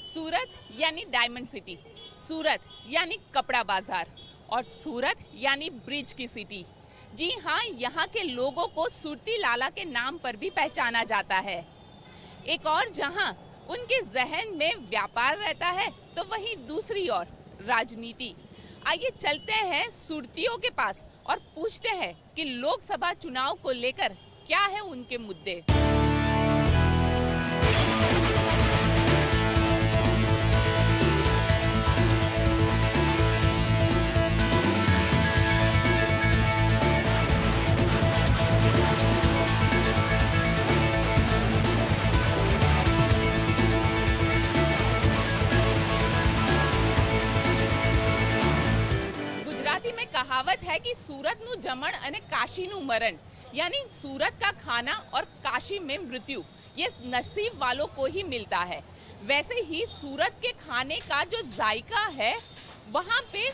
सूरत यानी diamond city, सूरत यानी कपड़ा बाजार और सूरत यानी ब्रिज की सिटी। जी हाँ, यहाँ के लोगों को सुरती लाला के नाम पर भी पहचाना जाता है। एक और जहाँ उनके जहन में व्यापार रहता है तो वहीं दूसरी ओर राजनीति। आइए चलते हैं सुरतियों के पास और पूछते हैं कि लोकसभा चुनाव को लेकर क्या है उनके मुद्दे। गुजराती में कहावत है कि सूरत नु जमण अने काशी नु मरण, यानी सूरत का खाना और काशी में मृत्यु ये नसीब वालों को ही मिलता है। वैसे ही सूरत के खाने का जो जायका है वहाँ पे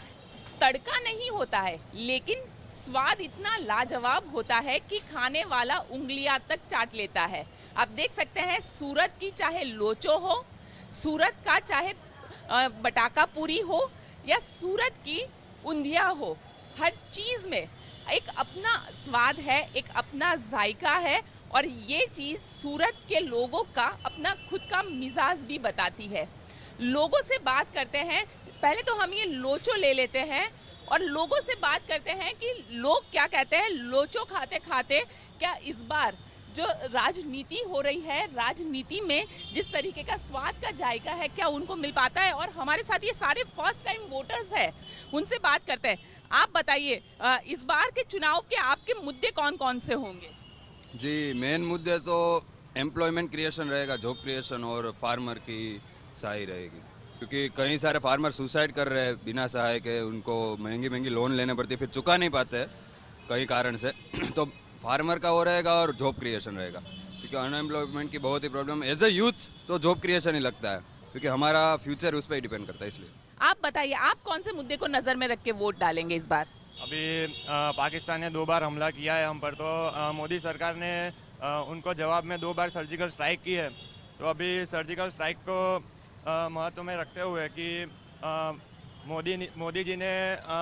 तड़का नहीं होता है, लेकिन स्वाद इतना लाजवाब होता है कि खाने वाला उंगलियां तक चाट लेता है। आप देख सकते हैं सूरत की चाहे लोचो हो, सूरत का चाहे बटाका पूरी हो या सूरत की उंधिया हो, हर चीज़ में एक अपना स्वाद है, एक अपना जायका है और ये चीज़ सूरत के लोगों का अपना खुद का मिजाज भी बताती है। लोगों से बात करते हैं, पहले तो हम ये लोचो ले लेते हैं और लोगों से बात करते हैं कि लोग क्या कहते हैं। लोचो खाते खाते क्या इस बार जो राजनीति हो रही है, राजनीति में जिस तरीके का स्वाद का जायका है, क्या उनको मिल पाता है? और हमारे साथ ये सारे फर्स्ट टाइम वोटर्स हैं, उनसे बात करते हैं। आप बताइए, इस बार के चुनाव के आपके मुद्दे कौन कौन से होंगे? जी, मेन मुद्दे तो एम्प्लॉयमेंट क्रिएशन रहेगा, जॉब क्रिएशन और फार्मर की सहाय रहेगी, क्योंकि कई सारे फार्मर सुसाइड कर रहे हैं बिना सहाय के। उनको महंगी महंगी लोन लेने पड़ती है, फिर चुका नहीं पाते कई कारण से। तो फार्मर का वो रहेगा और जॉब क्रिएशन रहेगा, क्योंकि अनएम्प्लॉयमेंट की बहुत ही प्रॉब्लम। एज ए यूथ तो जॉब क्रिएशन ही लगता है, क्योंकि हमारा फ्यूचर उस पर ही डिपेंड करता है। इसलिए आप बताइए, आप कौन से मुद्दे को नज़र में रख के वोट डालेंगे इस बार? अभी पाकिस्तान ने 2 बार हमला किया है हम पर, तो मोदी सरकार ने उनको जवाब में 2 बार सर्जिकल स्ट्राइक की है। तो अभी सर्जिकल स्ट्राइक को महत्व में रखते हुए कि मोदी जी ने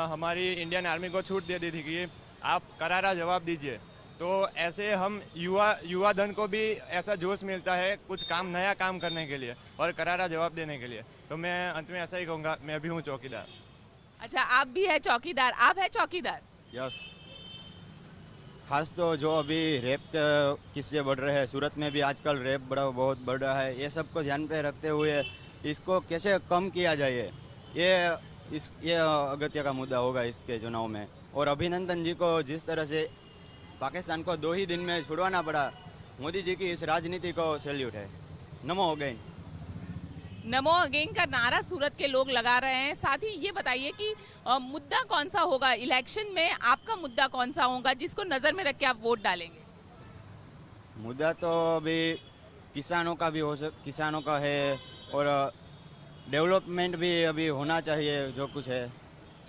हमारी इंडियन आर्मी को छूट दे दी थी कि आप करारा जवाब दीजिए, तो ऐसे हम युवा धन को भी ऐसा जोश मिलता है कुछ नया काम करने के लिए और करारा जवाब देने के लिए। तो मैं अंत में ऐसा ही कहूँगा, मैं भी हूँ चौकीदार। अच्छा, आप भी है चौकीदार, आप है चौकीदार? यस। खास तो जो अभी रेप किस्से बढ़ रहे हैं, सूरत में भी आजकल रेप बहुत बढ़ रहा है, ये सब को ध्यान पे रखते हुए इसको कैसे कम किया जाए, ये अगत्य का मुद्दा होगा इसके चुनाव में। और अभिनंदन जी को जिस तरह से पाकिस्तान को 2 ही दिन में छुड़वाना पड़ा, मोदी जी की इस राजनीति को सैल्यूट है। नमो अगेन। नमो अगेन का नारा सूरत के लोग लगा रहे हैं। साथ ही ये बताइए कि मुद्दा कौन सा होगा इलेक्शन में, आपका मुद्दा कौन सा होगा जिसको नज़र में रख के आप वोट डालेंगे? मुद्दा तो अभी किसानों का है और डेवलपमेंट भी अभी होना चाहिए, जो कुछ है।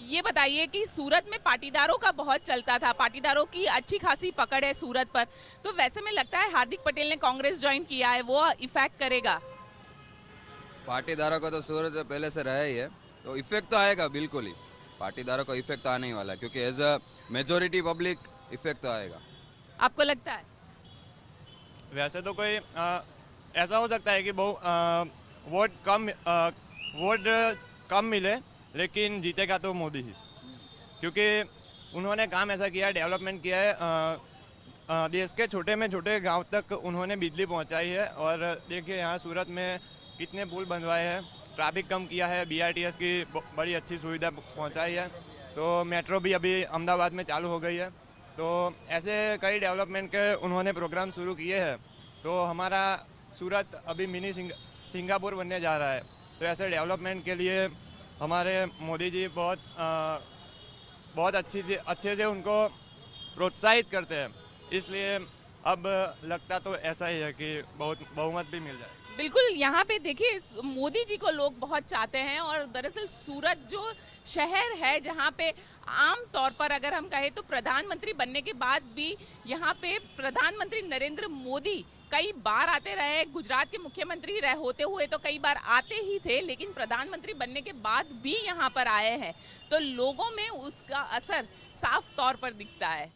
ये बताइए कि सूरत में पाटीदारों का बहुत चलता था, पाटीदारों की अच्छी खासी पकड़ है सूरत पर, तो वैसे में लगता है हार्दिक पटेल ने कांग्रेस ज्वाइन किया है, वो इफेक्ट करेगा? पाटीदारों को तो सूरत में पहले से रहा ही है, तो इफेक्ट तो आएगा बिल्कुल ही। पाटीदारों को इफेक्ट तो आने ही वाला है, क्योंकि as a majority public effect तो आएगा। आपको लगता है? वैसे तो कोई ऐसा हो सकता है कि वोट कम मिले, लेकिन जीतेगा तो मोदी ही, क्योंकि उन्होंने काम ऐसा किया है, डेवलपमेंट किया है। देश के छोटे में छोटे गांव तक उन्होंने बिजली पहुंचाई है। और देखिए यहाँ सूरत में कितने पुल बनवाए हैं, ट्रैफिक कम किया है, BRTS की बड़ी अच्छी सुविधा पहुंचाई है। तो मेट्रो भी अभी अहमदाबाद में चालू हो गई है। तो ऐसे कई डेवलपमेंट के उन्होंने प्रोग्राम शुरू किए हैं। तो हमारा सूरत अभी मिनी सिंगापुर बनने जा रहा है। तो ऐसे डेवलपमेंट के लिए हमारे मोदी जी बहुत अच्छे से उनको प्रोत्साहित करते हैं। इसलिए अब लगता तो ऐसा ही है कि बहुत बहुमत भी मिल जाए। बिल्कुल, यहाँ पे देखिए मोदी जी को लोग बहुत चाहते हैं और दरअसल सूरत जो शहर है जहाँ पे आम तौर पर अगर हम कहें तो प्रधानमंत्री बनने के बाद भी यहाँ पे प्रधानमंत्री नरेंद्र मोदी कई बार आते रहे, गुजरात के मुख्यमंत्री रहे होते हुए तो कई बार आते ही थे, लेकिन प्रधानमंत्री बनने के बाद भी यहाँ पर आए हैं, तो लोगों में उसका असर साफ तौर पर दिखता है।